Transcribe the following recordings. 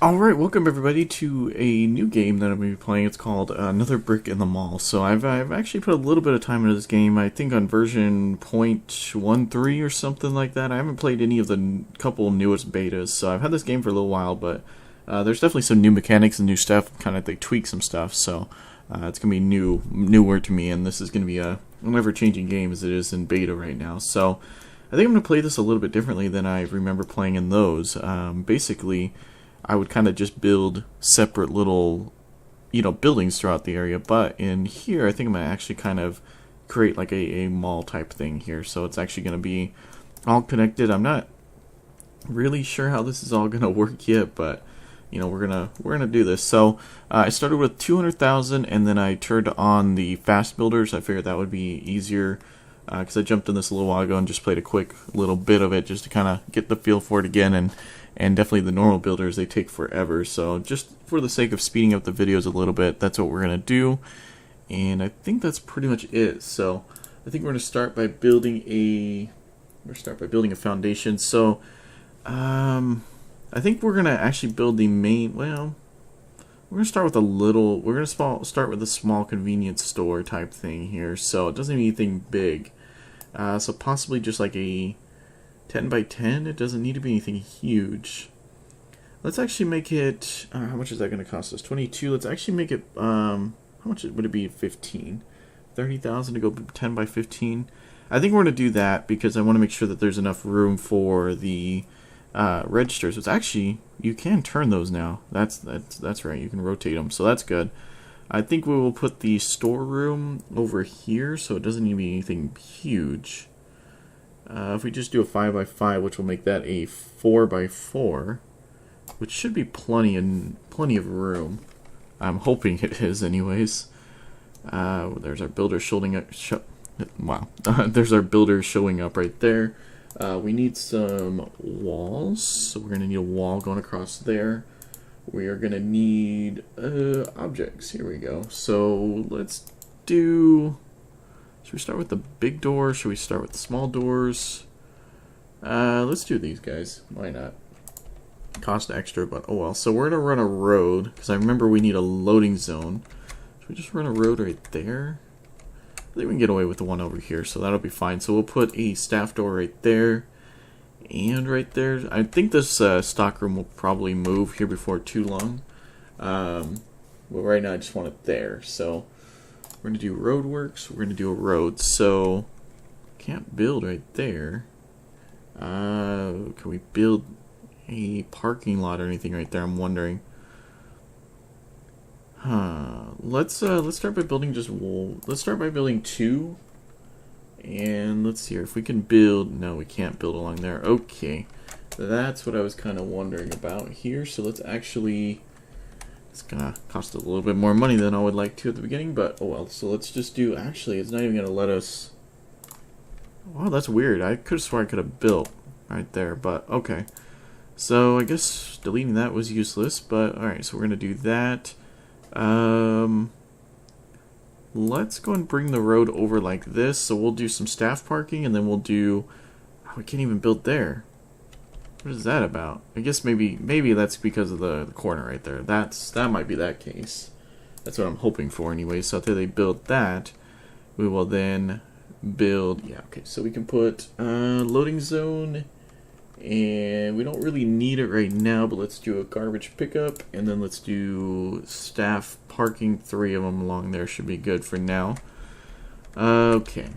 Alright, welcome everybody to a new game that I'm going to be playing. It's called Another Brick in the Mall. So I've actually put a little bit of time into this game. I think on version 0.13 or something like that. I haven't played any of the couple newest betas, so I've had this game for a little while, but there's definitely some new mechanics and new stuff. Kind of they tweak some stuff, so it's going to be newer to me, and this is going to be an ever-changing game as it is in beta right now. So I think I'm going to play this a little bit differently than I remember playing in those. Basically, I would kind of just build separate little, buildings throughout the area. But in here, I think I'm going to actually kind of create like a mall type thing here. So it's actually going to be all connected. I'm not really sure how this is all going to work yet, but we're gonna do this. So I started with 200,000, and then I turned on the fast builders. I figured that would be easier because I jumped in this a little while ago and just played a quick little bit of it just to kind of get the feel for it again. And definitely the normal builders, they take forever. So just for the sake of speeding up the videos a little bit, that's what we're going to do. And I think that's pretty much it. So I think we're going to start by building a foundation. So I think we're going to actually build the main, well, we're going to start with start with a small convenience store type thing here. So it doesn't need anything big. So possibly just like a 10 by 10. It doesn't need to be anything huge. Let's actually make it, how much is that going to cost us? 22. Let's actually make it, how much would it be? 15. 30,000 to go 10 by 15. I think we're going to do that because I want to make sure that there's enough room for the registers. It's actually, you can turn those now. That's right. You can rotate them, so that's good. I think we will put the storeroom over here, so it doesn't need to be anything huge. If we just do a 5 by 5, which will make that a 4 by 4, which should be plenty of room. I'm hoping it is, anyways. There's our builder showing up. Wow, there's our builder showing up right there. We need some walls, so we're gonna need a wall going across there. We are gonna need objects. Here we go. So let's do. Should we start with the big door? Should we start with the small doors? Let's do these guys. Why not? Cost extra, but oh well. So we're going to run a road, because I remember we need a loading zone. Should we just run a road right there? I think we can get away with the one over here, so that'll be fine. So we'll put a staff door right there, and right there. I think this stockroom will probably move here before too long. But right now I just want it there, so we're going to do roadworks. We're going to do a road. So, can't build right there. Can we build a parking lot or anything right there? I'm wondering. Let's start by building let's start by building 2. And let's see here. If we can build, no, we can't build along there. Okay. That's what I was kind of wondering about here. So let's actually, it's gonna cost a little bit more money than I would like to at the beginning, but oh well. So let's just do, actually, it's not even gonna let us. Wow, that's weird. I could have sworn I could have built right there, but okay. So I guess deleting that was useless, but alright, so we're gonna do that. Let's go and bring the road over like this. So we'll do some staff parking, and then we'll do, oh, we can't even build there. What is that about? I guess maybe that's because of the corner right there. That might be that case. That's what I'm hoping for anyway. So after they build that, we will then build, yeah, okay. So we can put loading zone, and we don't really need it right now, but let's do a garbage pickup, and then let's do staff parking. 3 of them along there should be good for now. Okay.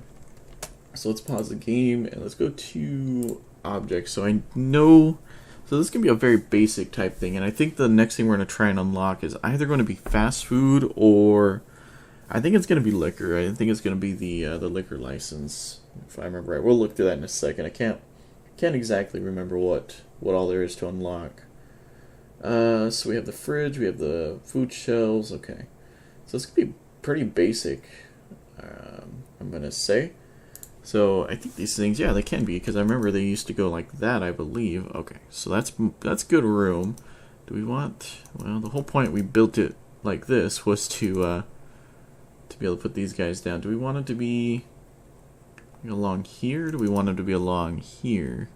So let's pause the game, and let's go to objects. So I know, so this can be a very basic type thing, and I think the next thing we're going to try and unlock is either going to be fast food, or I think it's going to be liquor. I think it's going to be the liquor license, if I remember right. We'll look through that in a second. I can't exactly remember what all there is to unlock. So we have the fridge, we have the food shelves. Okay, so this could be pretty basic, I'm going to say. So I think these things, yeah, they can be, because I remember they used to go like that, I believe. Okay, so that's good room. Do we want, well, the whole point we built it like this was to be able to put these guys down. Do we want it to be along here? Do we want them to be along here?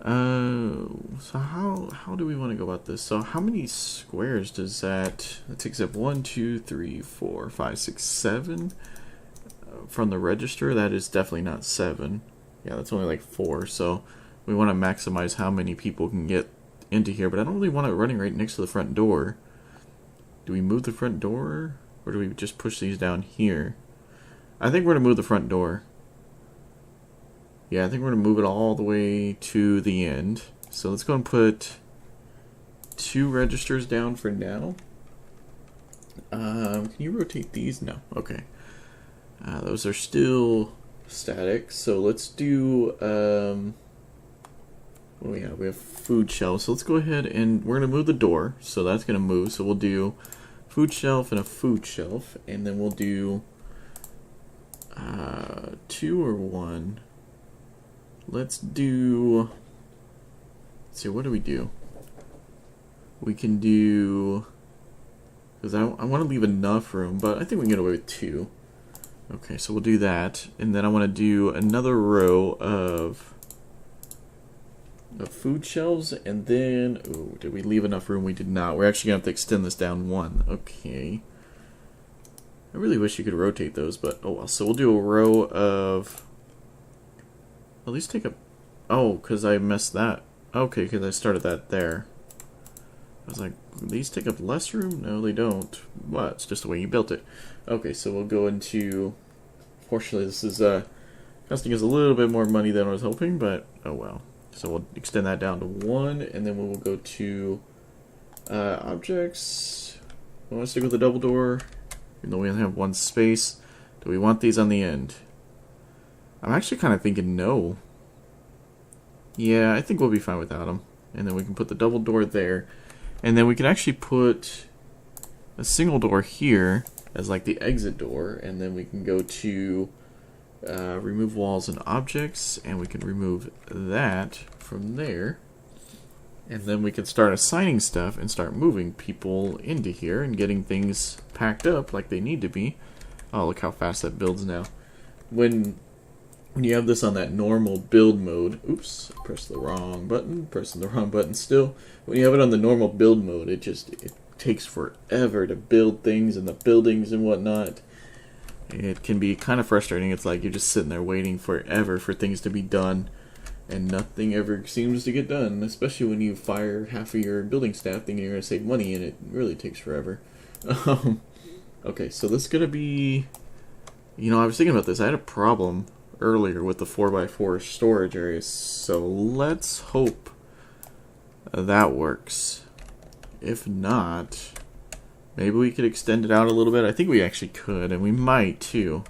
So how do we want to go about this? So how many squares does that takes up? 1, 2, 3, 4, 5, 6, 7 from the register. That is definitely not 7. Yeah, that's only like 4. So we want to maximize how many people can get into here, but I don't really want it running right next to the front door. Do we move the front door, or do we just push these down here? I think we're gonna move the front door. Yeah, I think we're going to move it all the way to the end. So let's go and put 2 registers down for now. Can you rotate these? No. Okay. Those are still static. So let's do... what do we have? We have food shelves. So let's go ahead and we're going to move the door. So that's going to move. So we'll do food shelf and a food shelf. And then we'll do 2 or 1. Let's do, let's see, what do we do? We can do, because I want to leave enough room, but I think we can get away with 2. Okay, so we'll do that. And then I want to do another row of food shelves, and then, ooh, did we leave enough room? We did not. We're actually going to have to extend this down 1. Okay. I really wish you could rotate those, but oh well. So we'll do a row of... At least take a... Oh, because I messed that. Okay, because I started that there. I was like, these take up less room? No, they don't. Well, it's just the way you built it. Okay, so we'll go into... Fortunately, this is costing us a little bit more money than I was hoping, but oh well. So we'll extend that down to 1, and then we will go to objects. We want to stick with the double door, even though we only have 1 space. Do we want these on the end? I'm actually kind of thinking no. Yeah, I think we'll be fine without them. And then we can put the double door there. And then we can actually put a single door here as like the exit door. And then we can go to remove walls and objects. And we can remove that from there. And then we can start assigning stuff and start moving people into here and getting things packed up like they need to be. Oh, look how fast that builds now. When you have this on that normal build mode, oops, pressing the wrong button still. When you have it on the normal build mode, it takes forever to build things and the buildings and whatnot. It can be kind of frustrating. It's like you're just sitting there waiting forever for things to be done, and nothing ever seems to get done, especially when you fire half of your building staff thinking you're going to save money, and it really takes forever. Okay, so this is going to be... You know, I was thinking about this. I had a problem earlier with the 4x4 storage areas, so let's hope that works. If not, maybe we could extend it out a little bit. I think we actually could, and we might too.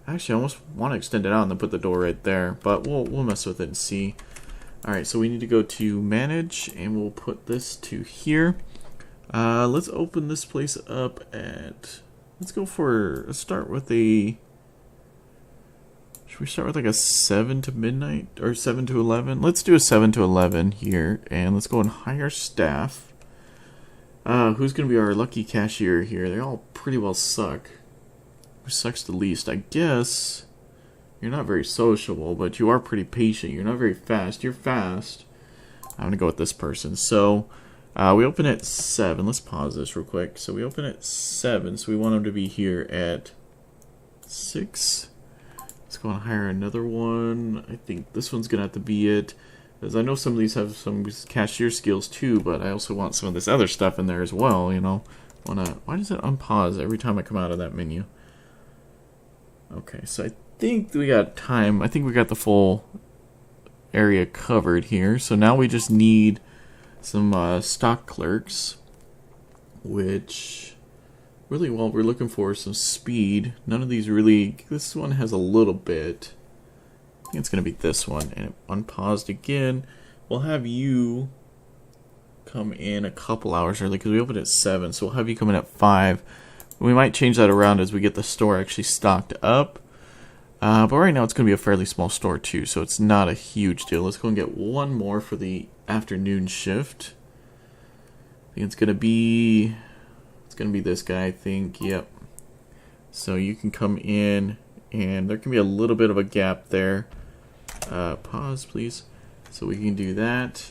Actually, I almost want to extend it out and then put the door right there, but we'll mess with it and see. Alright, so we need to go to manage, and we'll put this to here. Let's open this place up at... Let's start with a... Should we start with like a 7 to midnight or 7 to 11? Let's do a 7 to 11 here, and let's go and hire staff. Who's going to be our lucky cashier here? They all pretty well suck. Who sucks the least? I guess you're not very sociable, but you are pretty patient. You're not very fast. You're fast. I'm going to go with this person. So we open at 7. Let's pause this real quick. So we open at 7, so we want them to be here at 6. Let's go and hire another one. I think this one's going to have to be it. Because I know some of these have some cashier skills too, but I also want some of this other stuff in there as well, you know. Why does it unpause every time I come out of that menu? Okay, so I think we got time. I think we got the full area covered here. So now we just need some stock clerks, which... Really, what we're looking for is some speed. None of these really... This one has a little bit. I think it's going to be this one. And it unpaused again. We'll have you come in a couple hours early because we opened at 7. So we'll have you come in at 5. We might change that around as we get the store actually stocked up. But right now it's going to be a fairly small store too. So it's not a huge deal. Let's go and get one more for the afternoon shift. I think it's going to be... Gonna be this guy, I think. Yep. So you can come in, and there can be a little bit of a gap there. Pause, please. So we can do that.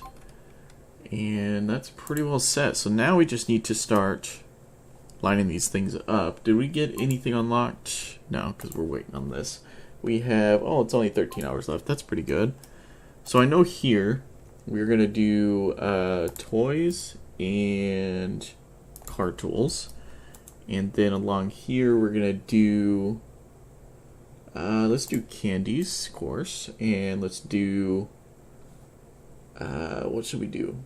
And that's pretty well set. So now we just need to start lining these things up. Did we get anything unlocked? No, because we're waiting on this. We have, oh, it's only 13 hours left. That's pretty good. So I know here we're going to do toys and car tools. And then along here we're going to do, let's do candies, of course. And let's do, what should we do?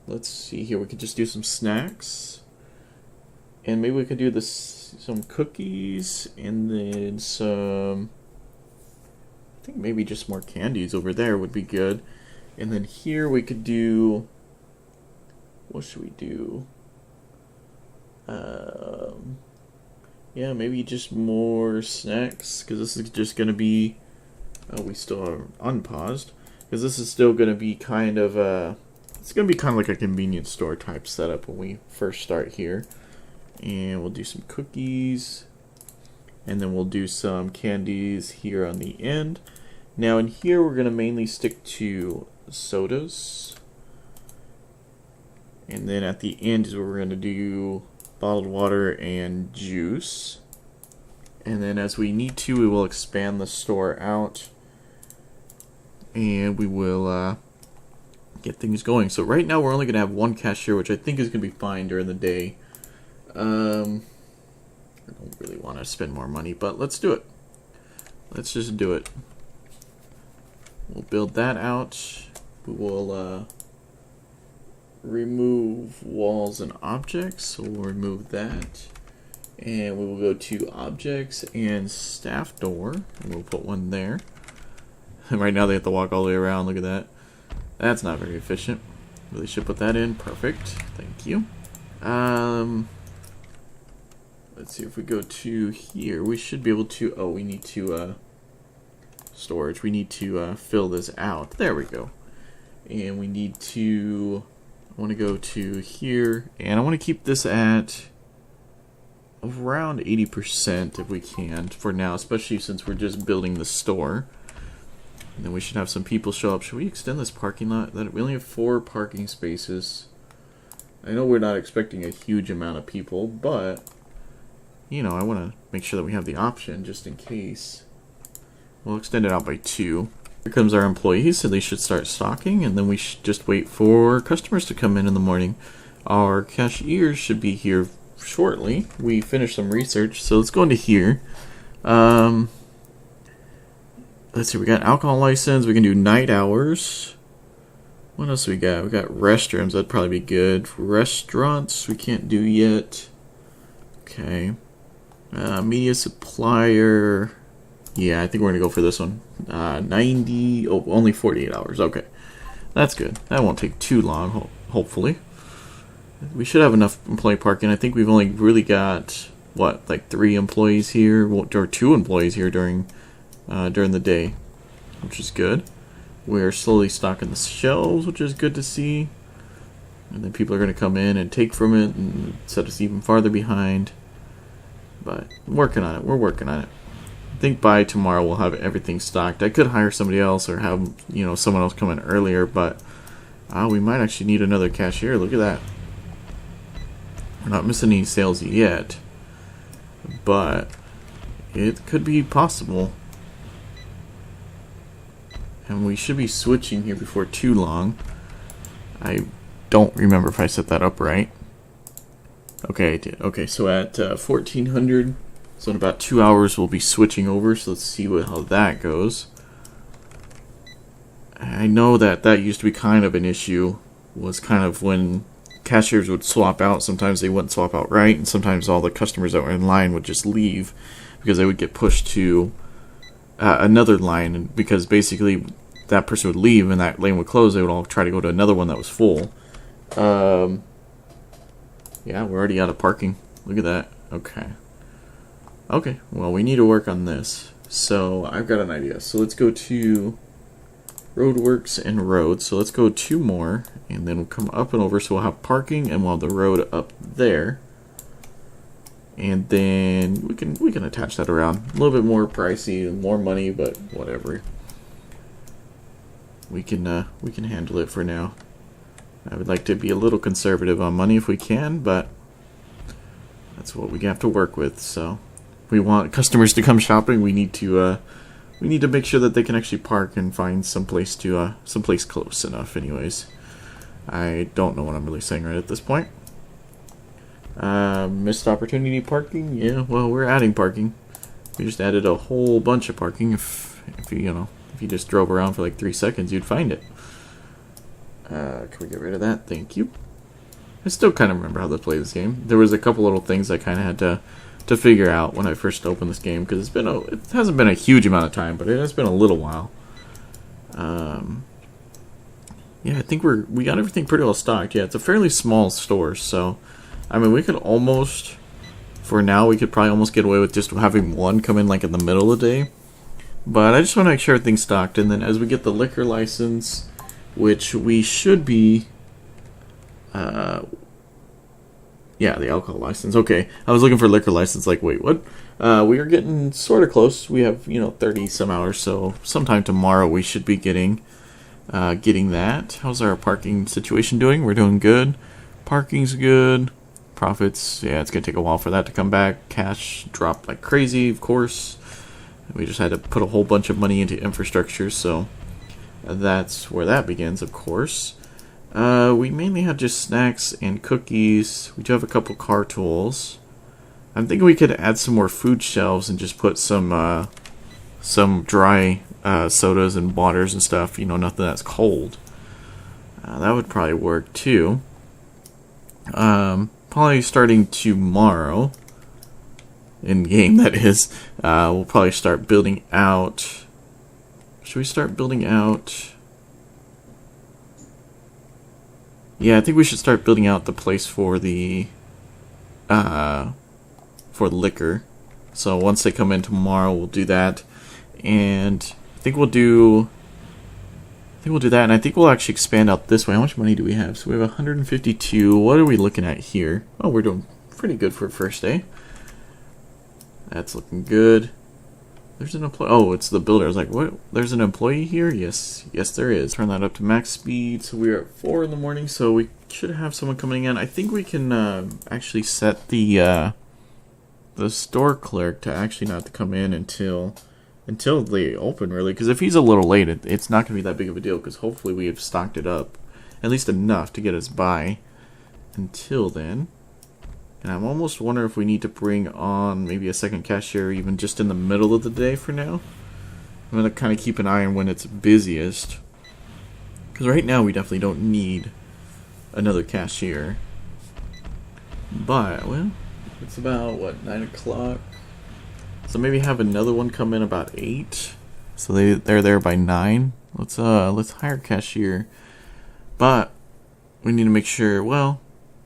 Let's see here. We could just do some snacks. And maybe we could do this, some cookies, and then some, I think maybe just more candies over there would be good. And then here we could do, what should we do? Yeah, maybe just more snacks, because this is just going to be, oh, we still are unpaused, because this is still going to be kind of, it's going to be kind of like a convenience store type setup when we first start here. And we'll do some cookies, and then we'll do some candies here on the end. Now in here we're going to mainly stick to sodas, and then at the end is where we're going to do bottled water and juice. And then as we need to, we will expand the store out, and we will get things going. So right now we're only going to have one cashier, which I think is going to be fine during the day. I don't really want to spend more money, but let's do it. Let's just do it. We'll build that out. We will remove walls and objects, so we'll remove that. And we will go to objects and staff door, and we'll put one there. And right now they have to walk all the way around. Look at that. That's not very efficient. Really should put that in. Perfect. Thank you. Let's see, if we go to here, we should be able to, oh, we need to, storage, we need to fill this out. There we go. And we need to, I want to go to here, and I want to keep this at around 80% if we can for now, especially since we're just building the store. And then we should have some people show up. Should we extend this parking lot? We only have 4 parking spaces. I know we're not expecting a huge amount of people, but you know, I want to make sure that we have the option just in case. We'll extend it out by 2. Here comes our employees, so they should start stocking, and then we should just wait for customers to come in the morning. Our cashiers should be here shortly. We finished some research, so let's go into here. Let's see, we got alcohol license, we can do night hours. What else we got? We got restrooms, that'd probably be good. Restaurants, we can't do yet. Okay. Media supplier, yeah, I think we're going to go for this one. 90, oh, only 48 hours, okay. That's good. That won't take too long, hopefully. We should have enough employee parking. I think we've only really got, what, like 3 employees here, or 2 employees here during the day, which is good. We're slowly stocking the shelves, which is good to see. And then people are going to come in and take from it and set us even farther behind. But I'm working on it. We're working on it. I think by tomorrow we'll have everything stocked. I could hire somebody else or have, you know, someone else come in earlier, but we might actually need another cashier. Look at that. We're not missing any sales yet, but it could be possible. And we should be switching here before too long. I don't remember if I set that up right. Okay, I did. Okay, so at 1400, so in about 2 hours we'll be switching over, so let's see how that goes. I know that used to be kind of an issue, was kind of when cashiers would swap out. Sometimes they wouldn't swap out right, and sometimes all the customers that were in line would just leave because they would get pushed to another line, and because basically that person would leave and that lane would close, they would all try to go to another one that was full. Yeah, we're already out of parking. Look at that. Okay. Okay, well, we need to work on this. So, I've got an idea. So, let's go to roadworks and roads. So, let's go 2 more, and then we'll come up and over. So, we'll have parking, and we'll have the road up there. And then we can attach that around. A little bit more pricey, more money, but whatever. we can handle it for now. I would like to be a little conservative on money if we can, but that's what we have to work with. So, if we want customers to come shopping, we need to make sure that they can actually park and find someplace close enough. Anyways, I don't know what I'm really saying right at this point. Missed opportunity parking. Yeah, well, we're adding parking. We just added a whole bunch of parking. If you just drove around for like 3 seconds, you'd find it. Can we get rid of that? Thank you. I still kind of remember how to play this game. There was a couple little things I kind of had to figure out when I first opened this game, because it hasn't been a huge amount of time, but it has been a little while. Yeah, I think we got everything pretty well stocked. Yeah, it's a fairly small store, so I mean, we could almost, for now, we could probably almost get away with just having one come in like in the middle of the day. But I just want to make sure everything's stocked, and then as we get the liquor license, which we should be, yeah, the alcohol license. Okay, I was looking for liquor license, like, wait, what? We are getting sort of close. We have, 30 some hours, so sometime tomorrow we should be getting that. How's our parking situation doing? We're doing good. Parking's good. Profits, yeah, it's going to take a while for that to come back. Cash dropped like crazy, of course. We just had to put a whole bunch of money into infrastructure, so that's where that begins, of course. We mainly have just snacks and cookies. We do have a couple car tools. I'm thinking we could add some more food shelves and just put some dry sodas and waters and stuff, nothing that's cold. That would probably work too. Probably starting tomorrow, in game that is, we'll probably start building out. Should we start building out? Yeah, I think we should start building out the place for the liquor. So once they come in tomorrow, we'll do that, and I think we'll do that, and I think we'll actually expand out this way. How much money do we have? So we have 152. What are we looking at here? Oh, we're doing pretty good for a first day. That's looking good. There's an employee. Oh, it's the builder. I was like, what? There's an employee here? Yes, there is. Turn that up to max speed. So we are at 4 in the morning, so we should have someone coming in. I think we can actually set the store clerk to actually not to come in until they open, really, because if he's a little late, it's not going to be that big of a deal, because hopefully we have stocked it up at least enough to get us by until then. And I'm almost wondering if we need to bring on maybe a second cashier even just in the middle of the day for now. I'm going to kind of keep an eye on when it's busiest, because right now we definitely don't need another cashier. But, well, it's about, what, 9 o'clock? So maybe have another one come in about 8. So they're there by 9. Let's hire a cashier. But we need to make sure, well,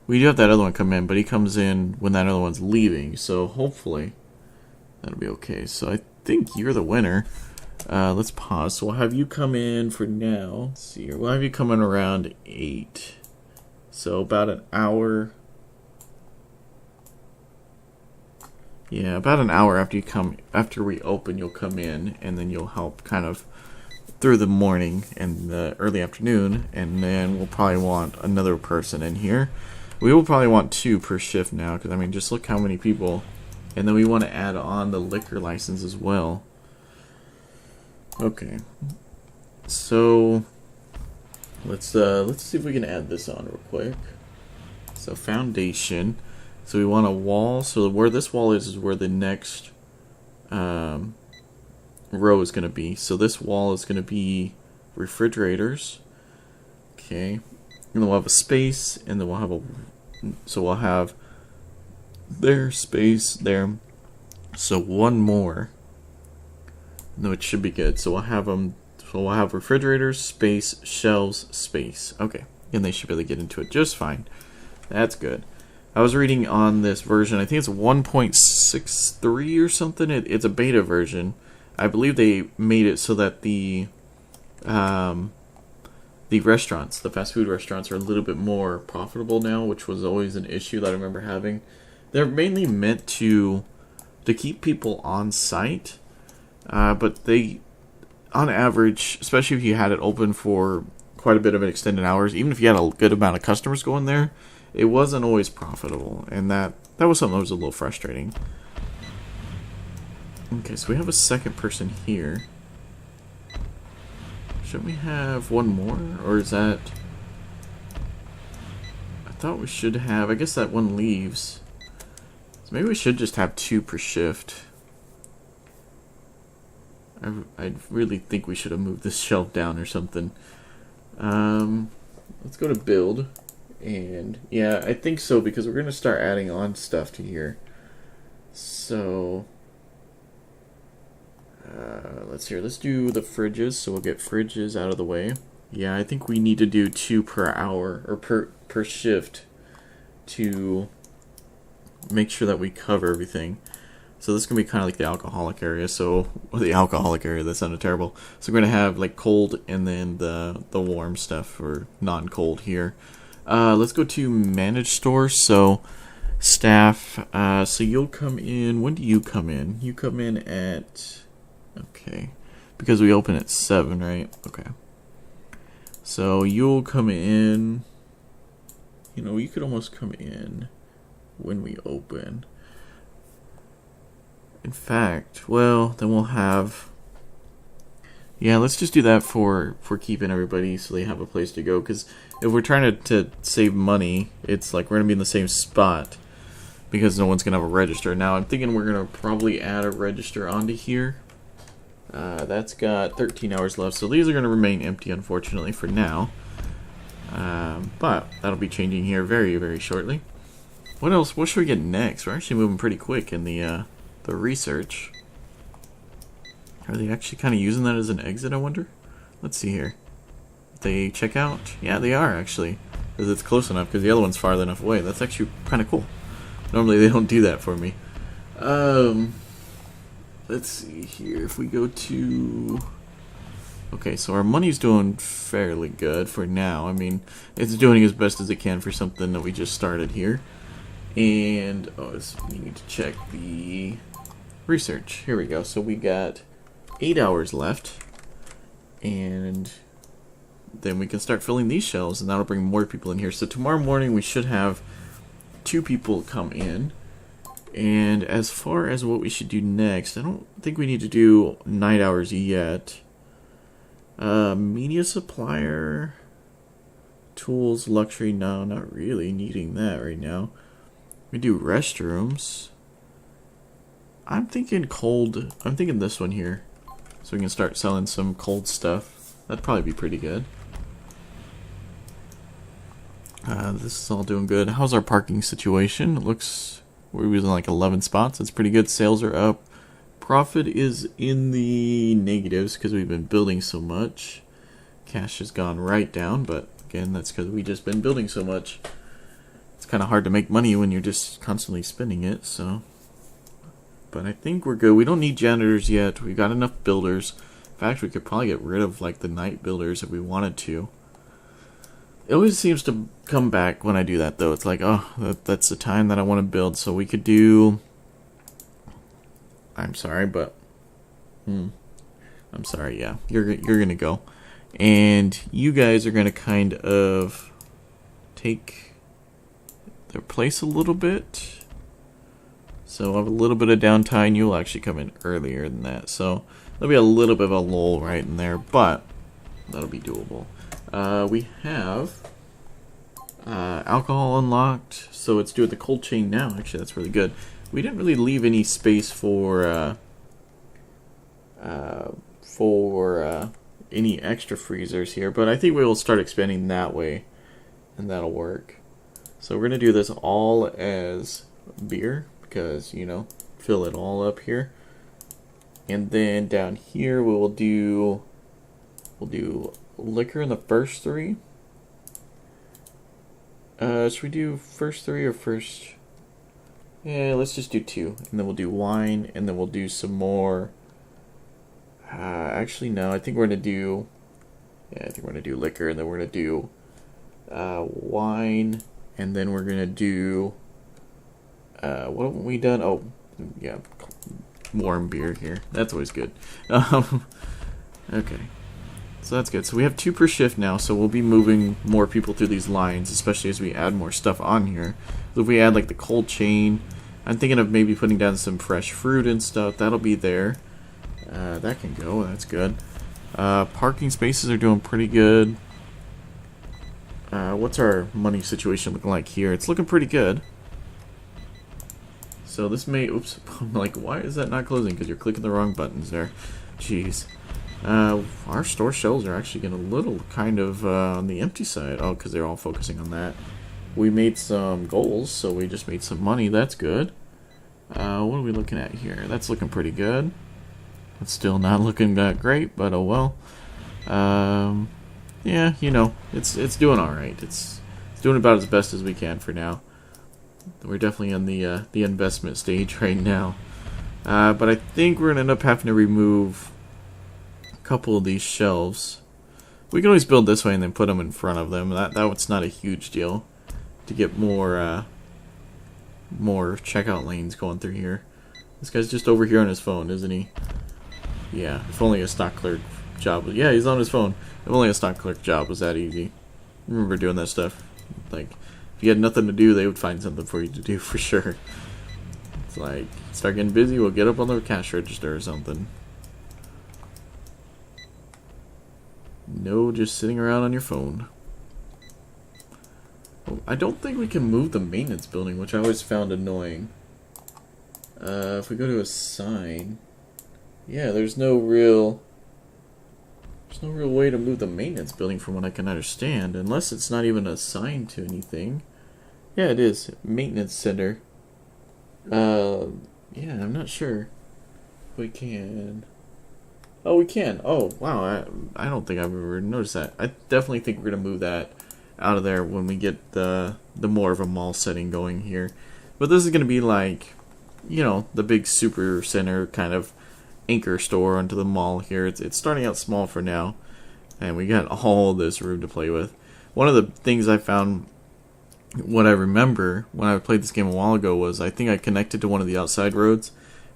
we do have that other one come in, but he comes in when that other one's leaving. So hopefully that'll be okay. So I think you're the winner. Let's pause. So we'll have you come in for now. Let's see here. We'll have you come in around 8. So about an hour. Yeah, about an hour after we open, you'll come in, and then you'll help kind of through the morning and the early afternoon, and then we'll probably want another person in here. We will probably want 2 per shift now, because I mean, just look how many people, and then we want to add on the liquor license as well. Okay, so let's see if we can add this on real quick. So foundation. So we want a wall. So where this wall is where the next row is going to be. So this wall is going to be refrigerators. Okay. And then we'll have a space, and then we'll have we'll have their space there. So one more. No, it should be good. So we'll have them. So we'll have refrigerators, space, shelves, space. Okay. And they should be able to get into it just fine. That's good. I was reading on this version, I think it's 1.63 or something. It's a beta version. I believe they made it so that the restaurants, the fast food restaurants, are a little bit more profitable now, which was always an issue that I remember having. They're mainly meant to keep people on site, but on average, especially if you had it open for quite a bit of extended hours, even if you had a good amount of customers going there, it wasn't always profitable, and that was something that was a little frustrating. Okay, so we have a second person here. Should we have one more, or is that... I thought we should have... I guess that one leaves. So maybe we should just have 2 per shift. I really think we should have moved this shelf down or something. Let's go to build. And yeah, I think so, because we're going to start adding on stuff to here. So... let's do the fridges, so we'll get fridges out of the way. Yeah, I think we need to do 2 per hour, or per shift, to make sure that we cover everything. So this is going to be kind of like the alcoholic area, that sounded terrible. So we're going to have like cold and then the warm stuff, or non-cold here. Let's go to manage stores, so staff, so you'll come in, when do you come in? You come in at... Okay, because we open at 7, right? Okay. So you'll come in, you know, you could almost come in when we open. In fact, well, then we'll have, yeah, let's just do that for keeping everybody so they have a place to go, because if we're trying to save money, it's like we're going to be in the same spot because no one's going to have a register. Now, I'm thinking we're going to probably add a register onto here. That's got 13 hours left, so these are going to remain empty, unfortunately, for now. But that'll be changing here very, very shortly. What else? What should we get next? We're actually moving pretty quick in the research. Are they actually kind of using that as an exit, I wonder? Let's see here. They check out? Yeah, they are, actually. Because it's close enough, because the other one's farther enough away. That's actually kind of cool. Normally, they don't do that for me. Let's see here, if we go to... Okay, so our money's doing fairly good for now. I mean, it's doing as best as it can for something that we just started here. And, we need to check the research. Here we go. So we got 8 hours left. And then we can start filling these shelves, and that'll bring more people in here. So tomorrow morning we should have 2 people come in. And as far as what we should do next, I don't think we need to do night hours yet. Media supplier, tools, luxury, no, not really needing that right now. We do restrooms. I'm thinking cold, I'm thinking this one here. So we can start selling some cold stuff. That'd probably be pretty good. This is all doing good. How's our parking situation? It looks... We're using like 11 spots. That's pretty good. Sales are up. Profit is in the negatives because we've been building so much. Cash has gone right down, but again, that's because we've just been building so much. It's kind of hard to make money when you're just constantly spending it, so. But I think we're good. We don't need janitors yet. We've got enough builders. In fact, we could probably get rid of like the night builders if we wanted to. It always seems to come back when I do that, though. It's like, oh, that's the time that I want to build. So we could do... I'm sorry, but... I'm sorry, yeah. You're going to go. And you guys are going to kind of take their place a little bit. So I have a little bit of downtime. You'll actually come in earlier than that. So there'll be a little bit of a lull right in there, but that'll be doable. We have alcohol unlocked, so it's doing the cold chain now. Actually, that's really good. We didn't really leave any space for any extra freezers here, but I think we will start expanding that way, and that'll work. So we're gonna do this all as beer because, you know, fill it all up here, and then down here we'll do liquor in the first 3. Should we do first 3 or first? Yeah, let's just do 2, and then we'll do wine, and then we'll do some more. Actually, no. I think we're gonna do. Yeah, I think we're gonna do liquor, and then we're gonna do wine, and then we're gonna do. What have we done? Oh, yeah, warm beer here. That's always good. Okay. So that's good. So we have 2 per shift now, so we'll be moving more people through these lines, especially as we add more stuff on here. So if we add like the cold chain, I'm thinking of maybe putting down some fresh fruit and stuff. That'll be there. That can go. That's good. Parking spaces are doing pretty good. What's our money situation looking like here? It's looking pretty good. So this may... Oops. I'm like, why is that not closing? Because you're clicking the wrong buttons there. Jeez. Our store shelves are actually getting a little kind of on the empty side. Oh, because they're all focusing on that. We made some goals, so we just made some money. That's good. What are we looking at here? That's looking pretty good. It's still not looking that great, but oh well. Yeah, you know, it's doing all right. It's doing about as best as we can for now. We're definitely in the investment stage right now. But I think we're gonna end up having to remove a couple of these shelves. We can always build this way and then put them in front of them. That's not a huge deal to get more checkout lanes going through here. This guy's just over here on his phone, isn't he? Yeah, if only a stock clerk job was... Yeah, he's on his phone. If only a stock clerk job was that easy. I remember doing that stuff. Like, if you had nothing to do, they would find something for you to do for sure. It's like, start getting busy, we'll get up on the cash register or something. No, just sitting around on your phone. Oh, I don't think we can move the maintenance building, which I always found annoying. If we go to assign... Yeah, there's no real way to move the maintenance building from what I can understand, unless it's not even assigned to anything. Yeah, it is. Maintenance center. Yeah, I'm not sure. We can... Oh, we can. Oh, wow. I don't think I've ever noticed that. I definitely think we're going to move that out of there when we get the more of a mall setting going here. But this is going to be like, you know, the big super center kind of anchor store onto the mall here. It's starting out small for now, and we got all this room to play with. One of the things I found, what I remember when I played this game a while ago, was I think I connected to one of the outside roads,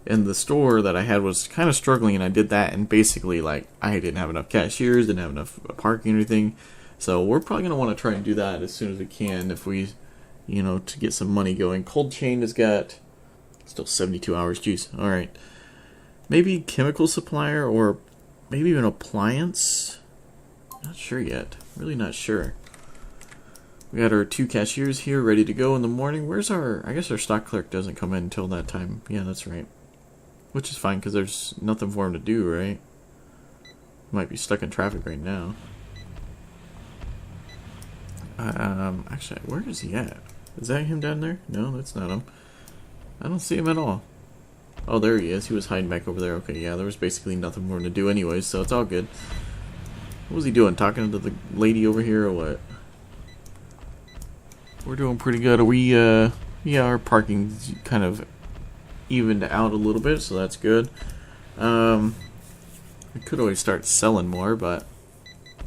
and the store that I had was kind of struggling, and I did that, and basically, like, I didn't have enough cashiers, didn't have enough parking or anything. So we're probably going to want to try and do that as soon as we can if we, you know, to get some money going. Cold chain has got still 72 hours. Jeez. All right. Maybe chemical supplier or maybe even appliance. Not sure yet. Really not sure. We got our 2 cashiers here ready to go in the morning. Where's our... I guess our stock clerk doesn't come in until that time. Yeah, that's right. Which is fine because there's nothing for him to do, right? Might be stuck in traffic right now. Actually, where is he at? Is that him down there? No, that's not him. I don't see him at all. Oh, there he is. He was hiding back over there. Okay, yeah, there was basically nothing more to do anyway, so it's all good. What was he doing? Talking to the lady over here or what? We're doing pretty good. Are we, yeah, our parking's kind of evened out a little bit, so that's good. We could always start selling more, but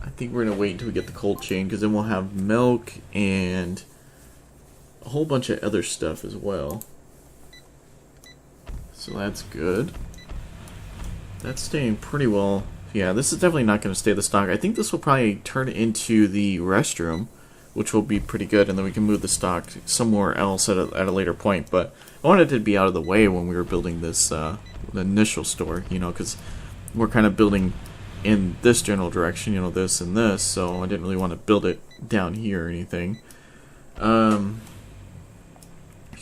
I think we're going to wait until we get the cold chain, because then we'll have milk and a whole bunch of other stuff as well. So that's good. That's staying pretty well. Yeah, this is definitely not going to stay the stock. I think this will probably turn into the restroom, which will be pretty good, and then we can move the stock somewhere else at a later point. But I wanted it to be out of the way when we were building this the initial store, you know, because we're kind of building in this general direction, you know, this and this, so I didn't really want to build it down here or anything. Should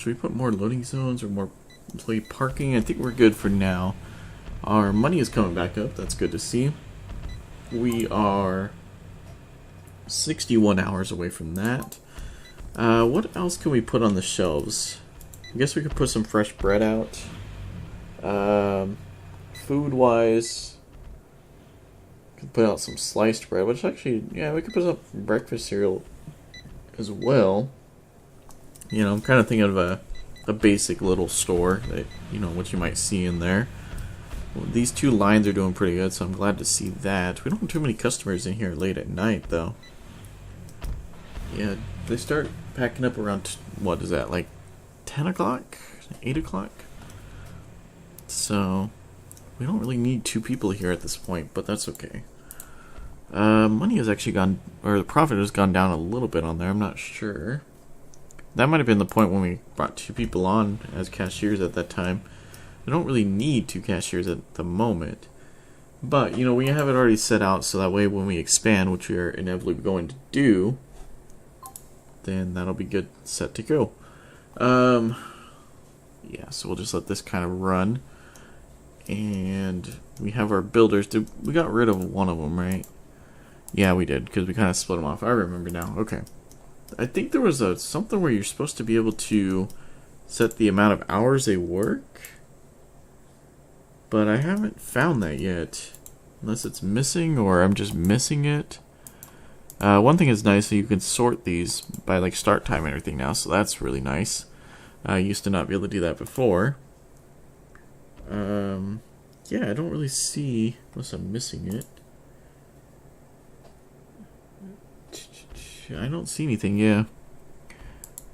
we put more loading zones or more employee parking? I think we're good for now. Our money is coming back up. That's good to see. We are 61 hours away from that. What else can we put on the shelves? I guess we could put some fresh bread out. Food-wise, could put out some sliced bread, which actually, yeah, we could put up breakfast cereal as well. You know, I'm kind of thinking of a basic little store that, you know, what you might see in there. Well, these 2 lines are doing pretty good, so I'm glad to see that. We don't have too many customers in here late at night, though. Yeah, they start packing up around, what is that, like 10 o'clock? 8 o'clock? So, We don't really need 2 people here at this point, but that's okay. Money has actually gone, or the profit has gone down a little bit on there. I'm not sure. That might have been the point when we brought 2 people on as cashiers at that time. We don't really need 2 cashiers at the moment. But, you know, we have it already set out so that way when we expand, which we are inevitably going to do, then that'll be good, set to go. Yeah, so we'll just let this kind of run. And we have our builders. We got rid of one of them, right? Yeah, we did, because we kind of split them off. I remember now. Okay. I think there was something where you're supposed to be able to set the amount of hours they work. But I haven't found that yet. Unless it's missing, or I'm just missing it. One thing is nice, so you can sort these by like start time and everything now, so that's really nice. I used to not be able to do that before. Yeah, I don't really see, unless I'm missing it. I don't see anything, yeah.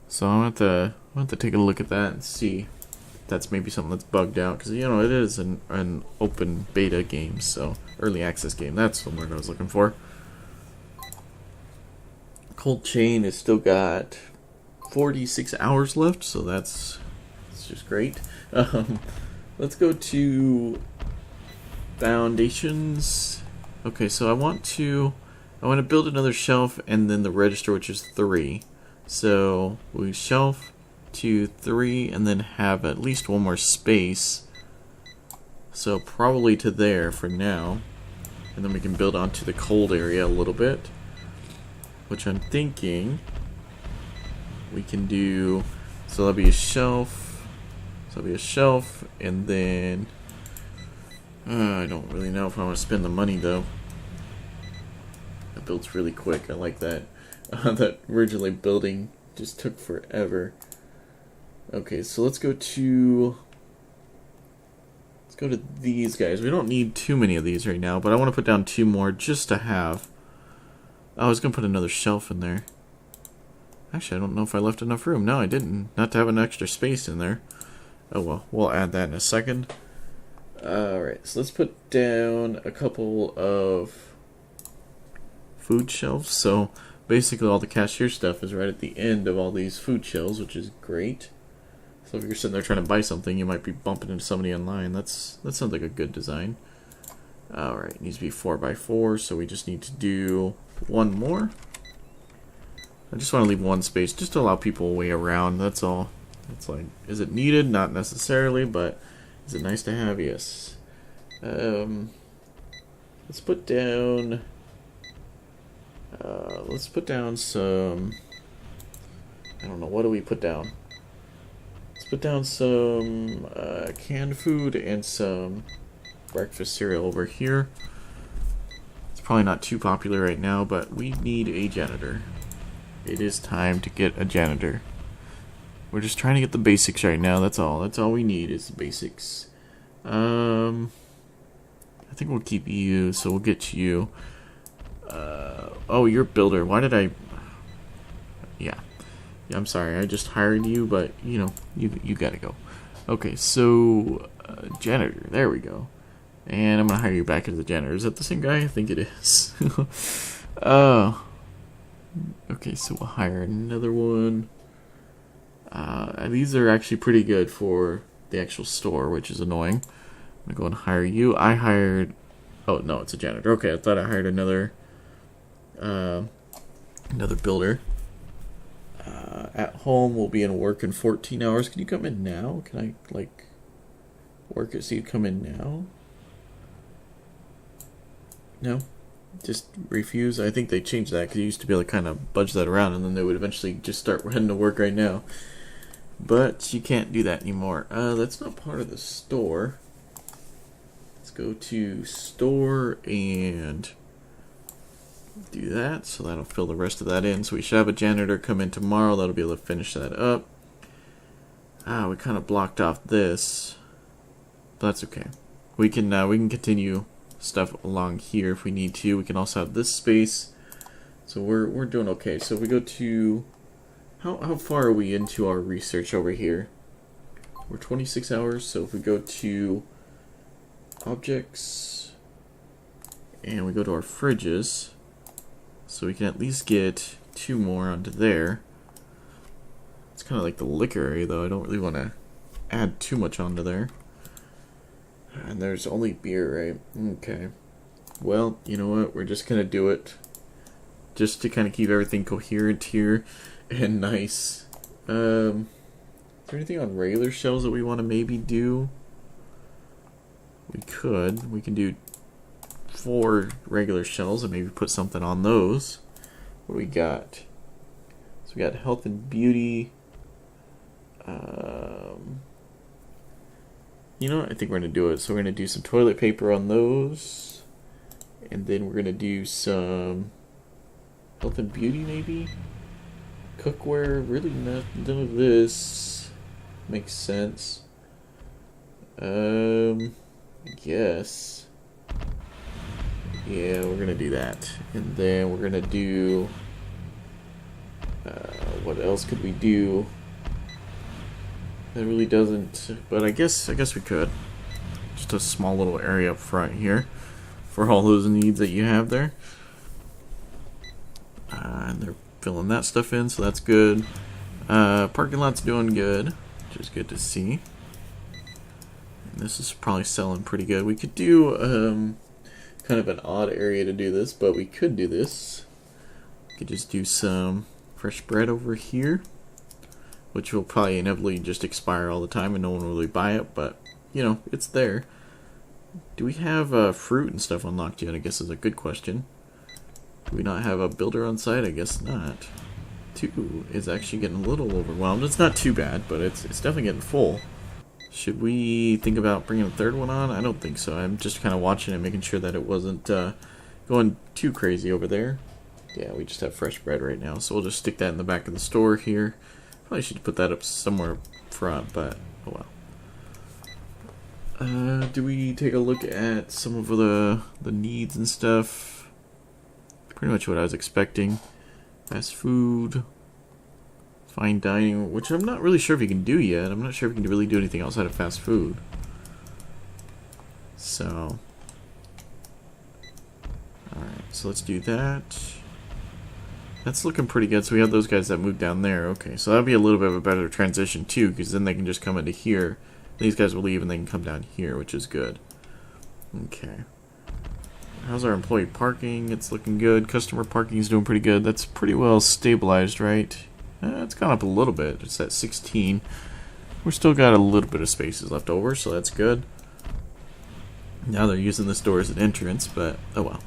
So I'm gonna have to take a look at that and see if that's maybe something that's bugged out, because you know it is an open beta game, so early access game. That's the word I was looking for. Cold Chain has still got 46 hours left, so that's just great. Let's go to foundations. Okay, so I want to build another shelf and then the register, which is 3. So we shelf to 3 and then have at least one more space. So probably to there for now. And then we can build onto the cold area a little bit. Which I'm thinking we can do, so that'll be a shelf. So that'll be a shelf, and then I don't really know if I want to spend the money though. It builds really quick. I like that. That originally building just took forever. Okay, so let's go to these guys. We don't need too many of these right now, but I want to put down 2 more just to have. I was gonna put another shelf in there. Actually, I don't know if I left enough room. No, I didn't. Not to have an extra space in there. Oh well, we'll add that in a second. Alright, so let's put down a couple of food shelves. So basically all the cashier stuff is right at the end of all these food shelves, which is great. So if you're sitting there trying to buy something, you might be bumping into somebody online. That sounds like a good design. Alright, it needs to be 4x4, so we just need to do 1 more. I just want to leave 1 space just to allow people way around, that's all. It's like, is it needed? Not necessarily, but is it nice to have? Yes. Let's put down some, I don't know, what do we put down? Let's put down some canned food and some breakfast cereal over here. It's probably not too popular right now, but we need a janitor. It is time to get a janitor. We're just trying to get the basics right now. That's all. That's all we need is the basics. I think we'll keep you, so we'll get you. Oh, you're a builder. Why did I? Yeah, I'm sorry. I just hired you, but you know, you gotta go. Okay, so janitor. There we go. And I'm gonna hire you back as the janitor. Is that the same guy? I think it is. Okay, so we'll hire another one. These are actually pretty good for the actual store, which is annoying. I'm gonna go and hire you. I hired. Oh no, it's a janitor. Okay, I thought I hired another builder. At home, we'll be in work in 14 hours. Can you come in now? Can I like work it so you come in now? No, just refuse. I think they changed that because you used to be able to kind of budge that around, and then they would eventually just start heading to work right now. But you can't do that anymore. That's not part of the store. Let's go to store and do that. So that'll fill the rest of that in. So we should have a janitor come in tomorrow. That'll be able to finish that up. We kind of blocked off this, but that's okay. We can continue stuff along here if we need to. We can also have this space. So we're doing okay. So if we go to how far are we into our research over here? We're 26 hours, so if we go to objects, and we go to our fridges, so we can at least get 2 more onto there. It's kind of like the liquor area, though. I don't really want to add too much onto there. And there's only beer, right? Okay. Well, you know what? We're just gonna do it, just to kind of keep everything coherent here and nice. Is there anything on regular shelves that we want to maybe do? We could. We can do 4 regular shelves and maybe put something on those. What do we got? So we got health and beauty. You know what? I think we're going to do it. So we're going to do some toilet paper on those. And then we're going to do some health and beauty maybe? Cookware, really none of this makes sense. I guess. Yeah, we're going to do that. And then we're going to do... what else could we do? That really doesn't, but I guess we could. Just a small little area up front here for all those needs that you have there. And they're filling that stuff in, so that's good. Parking lot's doing good, which is good to see. And this is probably selling pretty good. We could do kind of an odd area to do this, but we could do this. We could just do some fresh bread over here, which will probably inevitably just expire all the time and no one will really buy it, but, you know, it's there. Do we have fruit and stuff unlocked yet? I guess is a good question. Do we not have a builder on site? I guess not. 2 is actually getting a little overwhelmed. It's not too bad, but it's definitely getting full. Should we think about bringing a 3rd one on? I don't think so. I'm just kind of watching and making sure that it wasn't going too crazy over there. Yeah, we just have fresh bread right now, so we'll just stick that in the back of the store here. Probably should put that up somewhere front, but oh well. Do we take a look at some of the needs and stuff? Pretty much what I was expecting. Fast food, fine dining, which I'm not really sure if you can do yet. I'm not sure if you can really do anything outside of fast food. So, alright, so let's do that. That's looking pretty good. So we have those guys that moved down there. Okay, so that'll be a little bit of a better transition too, because then they can just come into here. These guys will leave and they can come down here, which is good. Okay. How's our employee parking? It's looking good. Customer parking is doing pretty good. That's pretty well stabilized, right? It's gone up a little bit. It's at 16. We're still got a little bit of spaces left over, so that's good. Now they're using this door as an entrance, but oh well.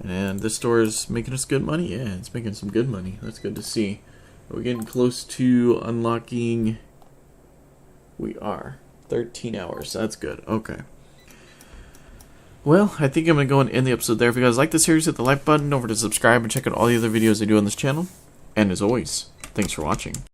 And this store is making us good money. Yeah, it's making some good money. That's good to see. Are we getting close to unlocking? We are. 13 hours. That's good. Okay. Well, I think I'm going to go and end the episode there. If you guys like the series, hit the like button. Don't forget to subscribe and check out all the other videos I do on this channel. And as always, thanks for watching.